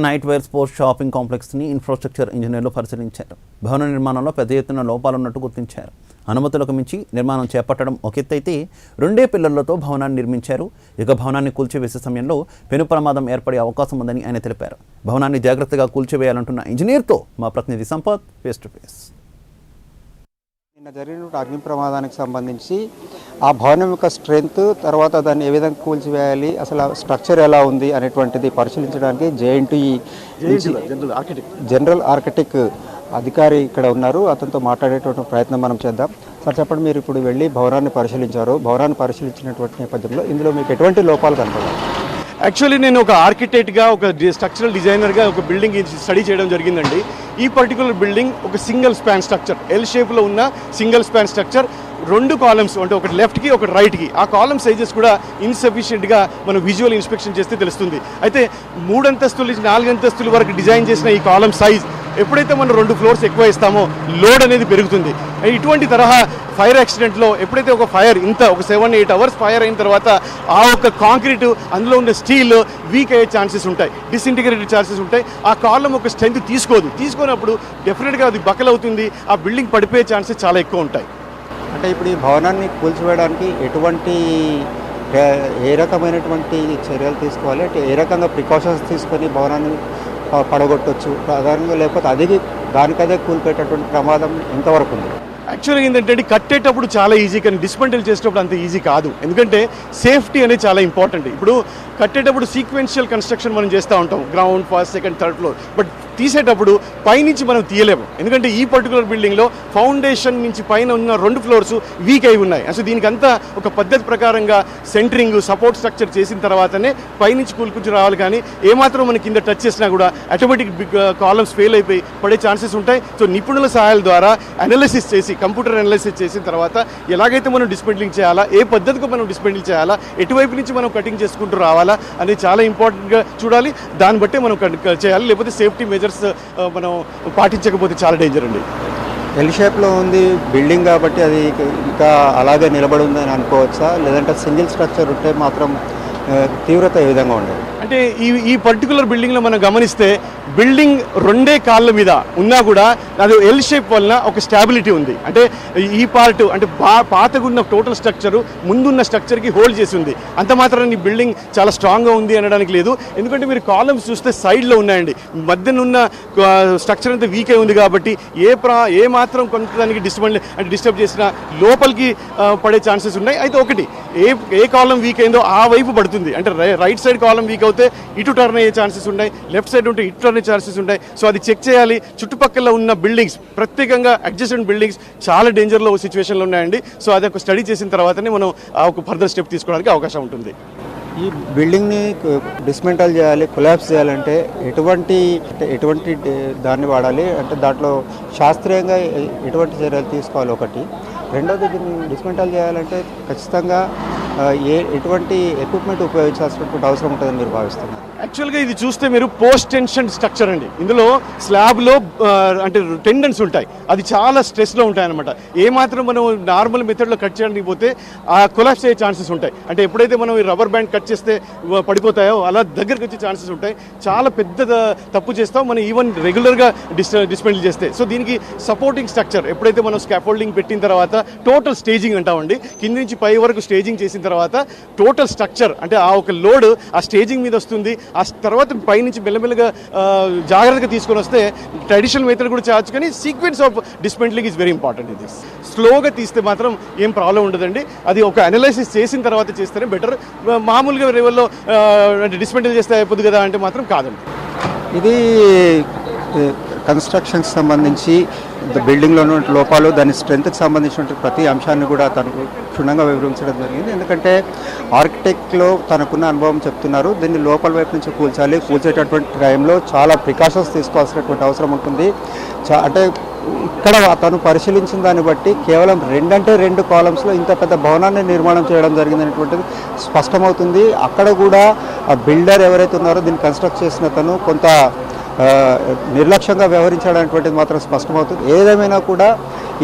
Night wear sports shopping కాంప్లెక్స్ని infrastructure ఇంజనీర్లు పరిశీలించారు. భవన నిర్మాణంలో పెద్ద ఎత్తున లోపాలున్నట్టు గుర్తించారు. అనుమతులకు మించి నిర్మాణం చేపట్టడం ఒక ఎత్తైతే 2 పిల్లర్లతో భవనాన్ని నిర్మించారు. ఇక భవనాన్ని కూల్చివేసే సమయంలో పెను ప్రమాదం ఏర్పడే అవకాశం ఉందని ఆయన తెలిపారు. భవనాన్ని జాగ్రత్తగా కూల్చివేయాలంటున్న ఇంజనీర్తో మా ప్రతినిధి సంపత్ ఫేస్ టు ఫేస్. నిన్న జరిగిన అగ్ని ప్రమాదానికి సంబంధించి ఆ భవనం యొక్క స్ట్రెంగ్త్, తర్వాత దాన్ని ఏ విధంగా కూల్చివేయాలి, అసలు స్ట్రక్చర్ ఎలా ఉంది అనేటువంటిది పరిశీలించడానికి JNTE జనరల్ ఆర్కిటెక్ట్ అధికారి ఇక్కడ ఉన్నారు. అతనితో మాట్లాడేటువంటి ప్రయత్నం మనం చేద్దాం. సార్ చెప్పండి, మీరు ఇప్పుడు వెళ్ళి భవనాన్ని పరిశీలించారు. భవనాన్ని పరిశీలించినటువంటి నేపథ్యంలో ఇందులో మీకు ఎటువంటి లోపాలు కనపడాలి? యాక్చువల్లీ నేను ఒక ఆర్కిటెక్ట్గా, ఒక స్ట్రక్చరల్ డిజైనర్గా ఒక బిల్డింగ్ స్టడీ చేయడం జరిగిందండి. ఈ పర్టికులర్ బిల్డింగ్ ఒక సింగిల్ స్పాన్ స్ట్రక్చర్, ఎల్ షేప్లో ఉన్న సింగిల్ స్పాన్ స్ట్రక్చర్. 2 కాలమ్స్ అంటే ఒకటి లెఫ్ట్కి ఒకటి రైట్కి. ఆ కాలమ్ సైజెస్ కూడా ఇన్సఫిషియెంట్గా మనం విజువల్ ఇన్స్పెక్షన్ చేస్తే తెలుస్తుంది. అయితే 3 అంతస్తుల నుంచి 4 అంతస్తుల వరకు డిజైన్ చేసిన ఈ కాలమ్ సైజ్ ఎప్పుడైతే మనం 2 ఫ్లోర్స్ ఎక్కువ ఇస్తామో లోడ్ అనేది పెరుగుతుంది. ఇటువంటి తరహా ఫైర్ యాక్సిడెంట్లో ఎప్పుడైతే ఒక ఫైర్ ఒక 7-8 అవర్స్ ఫైర్ అయిన తర్వాత ఆ ఒక కాంక్రీట్, అందులో ఉన్న స్టీల్ వీక్ అయ్యే ఛాన్సెస్ ఉంటాయి, డిస్ఇంటిగ్రేటెడ్ ఛాన్సెస్ ఉంటాయి. ఆ కాలం ఒక స్ట్రెంత్ తీసుకున్నప్పుడు డెఫినెట్గా అది బకల్ అవుతుంది. ఆ బిల్డింగ్ పడిపోయే ఛాన్సెస్ చాలా ఎక్కువ ఉంటాయి. అంటే ఇప్పుడు ఈ భవనాన్ని కూల్చివేయడానికి ఏ రకమైనటువంటి చర్యలు తీసుకోవాలి, అంటే ఏ రకంగా ప్రికాషన్స్ తీసుకొని భవనాన్ని పడగొట్టవచ్చు ప్రధానంగా, లేకపోతే దానికదే కూలిపోయేటటువంటి ప్రమాదం ఎంతవరకు ఉంది? యాక్చువల్గా ఏంటంటే కట్టేటప్పుడు చాలా ఈజీ, కానీ డిస్మెంటల్ చేసేటప్పుడు అంత ఈజీ కాదు. ఎందుకంటే సేఫ్టీ అనేది చాలా ఇంపార్టెంట్. ఇప్పుడు కట్టేటప్పుడు సీక్వెన్షియల్ కన్స్ట్రక్షన్ మనం చేస్తూ ఉంటాం, ground, first, second, third floor. But తీసేటప్పుడు పైనుంచి మనం తీయలేము. ఎందుకంటే ఈ పర్టికులర్ బిల్డింగ్లో ఫౌండేషన్ నుంచి పైన ఉన్న 2 ఫ్లోర్స్ వీక్ అయి ఉన్నాయి. అసలు దీనికి అంతా ఒక పద్ధతి ప్రకారంగా సెంటరింగ్, సపోర్ట్ స్ట్రక్చర్ చేసిన తర్వాతనే పైనుంచి కూల్చుని రావాలి. కానీ ఏమాత్రం మన కింద టచ్ చేసినా కూడా ఆటోమేటిక్ కాలమ్స్ ఫెయిల్ అయిపోయి పడే ఛాన్సెస్ ఉంటాయి. సో నిపుణుల సహాయాల ద్వారా అనాలిసిస్ చేసి, కంప్యూటర్ అనాలిసిస్ చేసిన తర్వాత ఎలాగైతే మనం డిస్మెంటిలింగ్ చేయాలా, ఏ పద్ధతికి మనం డిస్మెంటిల్ చేయాలా, ఎటువైపు నుంచి మనం కటింగ్ చేసుకుంటూ రావాలా అనేది చాలా ఇంపార్టెంట్గా చూడాలి. దాన్ని బట్టే మనం చేయాలి. లేకపోతే సేఫ్టీ మెజర్స్ మనం పాటించకపోతే చాలా డేంజర్ అండి. ఎల్ షేప్లో ఉంది బిల్డింగ్ కాబట్టి అది ఇంకా అలాగే నిలబడి ఉందని అనుకోవచ్చా, లేదంటే సింగిల్ స్ట్రక్చర్ ఉంటే మాత్రం తీవ్రత ఏ విధంగా ఉండదు? అంటే ఈ పర్టికులర్ బిల్డింగ్లో మనం గమనిస్తే బిల్డింగ్ 2 కాళ్ళ మీద ఉన్నా కూడా అది ఎల్ షేప్ వలన ఒక స్టాబిలిటీ ఉంది. అంటే ఈ పార్ట్ అంటే పాతగున్న టోటల్ స్ట్రక్చర్ ముందున్న స్ట్రక్చర్కి హోల్డ్ చేసి ఉంది. అంత మాత్రాన్ని ఈ బిల్డింగ్ చాలా స్ట్రాంగ్గా ఉంది అనడానికి లేదు. ఎందుకంటే మీరు కాలమ్స్ చూస్తే సైడ్లో ఉన్నాయండి, మధ్యనున్న స్ట్రక్చర్ అంతా వీక్ అయి ఉంది. కాబట్టి ఏ మాత్రం కొంతదానికి డిస్టర్బ్ చేసినా లోపలికి పడే ఛాన్సెస్ ఉన్నాయి. అయితే ఒకటి, ఏ కాలం వీక్ అయిందో ఆ వైపు పడుతుంది. అంటే రైట్ సైడ్ కాలం వీక్ అవుతే ఇటు టర్న్ అయ్యే ఛాన్సెస్ ఉన్నాయి, లెఫ్ట్ సైడ్ ఉంటే ఇటు టర్న్ ఛాన్సెస్ ఉంటాయి. సో అది చెక్ చేయాలి. చుట్టుపక్కల ఉన్న బిల్డింగ్స్, ప్రత్యేకంగా అడ్జసెంట్ బిల్డింగ్స్ చాలా డేంజర్లో సిచ్యువేషన్లో ఉన్నాయండి. సో అది ఒక స్టడీ చేసిన తర్వాతనే మనం ఒక ఫర్దర్ స్టెప్ తీసుకోవడానికి అవకాశం ఉంటుంది. ఈ బిల్డింగ్ని డిస్మెంటల్ చేయాలి, కొలాప్స్ చేయాలంటే ఎటువంటి దాన్ని వాడాలి, అంటే దాంట్లో శాస్త్రీయంగా ఎటువంటి చర్యలు తీసుకోవాలి ఒకటి. రెండోది, దీన్ని డిస్మెంటల్ చేయాలంటే ఖచ్చితంగా ఎటువంటి ఎక్విప్మెంట్ ఉపయోగించాల్సినటువంటి అవసరం ఉంటుందని మీరు భావిస్తున్నారు? యాక్చువల్గా ఇది చూస్తే మీరు పోస్ట్ టెన్షన్ స్ట్రక్చర్ అండి. ఇందులో స్లాబ్లో అంటే టెండన్స్ ఉంటాయి, అది చాలా స్ట్రెస్లో ఉంటాయన్నమాట. ఏమాత్రం మనం నార్మల్ మెథడ్లో కట్ చేయడానికి పోతే ఆ కొలాప్స్ అయ్యే ఛాన్సెస్ ఉంటాయి. అంటే ఎప్పుడైతే మనం ఈ రబ్బర్ బ్యాండ్ కట్ చేస్తే పడిపోతాయో అలా దగ్గరికి వచ్చే ఛాన్సెస్ ఉంటాయి. చాలా పెద్ద తప్పు చేస్తాం మనం ఈవెన్ రెగ్యులర్గా డిస్మెంటిల్ చేస్తే. సో దీనికి సపోర్టింగ్ స్ట్రక్చర్ ఎప్పుడైతే మనం స్కాఫోల్డింగ్ పెట్టిన తర్వాత టోటల్ స్టేజింగ్ అంటామండి, కింద నుంచి పై వరకు స్టేజింగ్ చేసిన తర్వాత టోటల్ స్ట్రక్చర్ అంటే ఆ ఒక లోడ్ ఆ స్టేజింగ్ మీద వస్తుంది. ఆ తర్వాత పైనుంచి మెల్లమెల్లగా జాగ్రత్తగా తీసుకొని వస్తే ట్రెడిషనల్ మెథడ్ కూడా చేయొచ్చు. కానీ sequence of dismantling is very important. ఇది స్లోగా తీస్తే మాత్రం ఏం ప్రాబ్లం ఉండదండి. అది ఒక అనాలైసిస్ చేసిన తర్వాత చేస్తేనే బెటర్. మామూలుగా లెవెల్లో డిస్మెంటిల్ చేస్తే అయిపోద్ది కదా అంటే మాత్రం కాదండి. ఇది కన్స్ట్రక్షన్కి సంబంధించి బిల్డింగ్లో ఉన్న లోపాలు, దాని స్ట్రెంత్కి సంబంధించిన ప్రతి అంశాన్ని కూడా తనకు క్షుణ్ణంగా వివరించడం జరిగింది. ఎందుకంటే ఆర్కిటెక్ట్లో తనకున్న అనుభవం చెప్తున్నారు. దీన్ని లోపల వైపు నుంచి కూల్చేటటువంటి టైంలో చాలా ప్రికాషన్స్ తీసుకోవాల్సినటువంటి అవసరం ఉంటుంది. అంటే ఇక్కడ తను పరిశీలించిన దాన్ని బట్టి కేవలం 2 కాలమ్స్లో ఇంత పెద్ద భవనాన్ని నిర్మాణం చేయడం జరిగిందనేటువంటిది స్పష్టమవుతుంది. అక్కడ కూడా ఆ బిల్డర్ ఎవరైతే ఉన్నారో దీన్ని కన్స్ట్రక్ట్ చేసిన తను కొంత నిర్లక్ష్యంగా వ్యవహరించాడనేటువంటిది మాత్రం స్పష్టమవుతుంది. ఏదేమైనా కూడా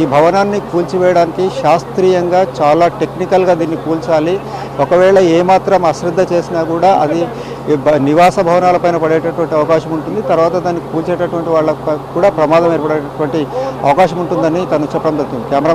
ఈ భవనాన్ని కూల్చివేయడానికి శాస్త్రీయంగా చాలా టెక్నికల్గా దీన్ని కూల్చాలి. ఒకవేళ ఏమాత్రం అశ్రద్ధ చేసినా కూడా అది నివాస భవనాలపైన పడేటటువంటి అవకాశం ఉంటుంది. తర్వాత దాన్ని కూల్చేటటువంటి వాళ్ళకు కూడా ప్రమాదం ఏర్పడేటటువంటి అవకాశం ఉంటుందని తను చెప్పడం జరుగుతుంది. కెమెరా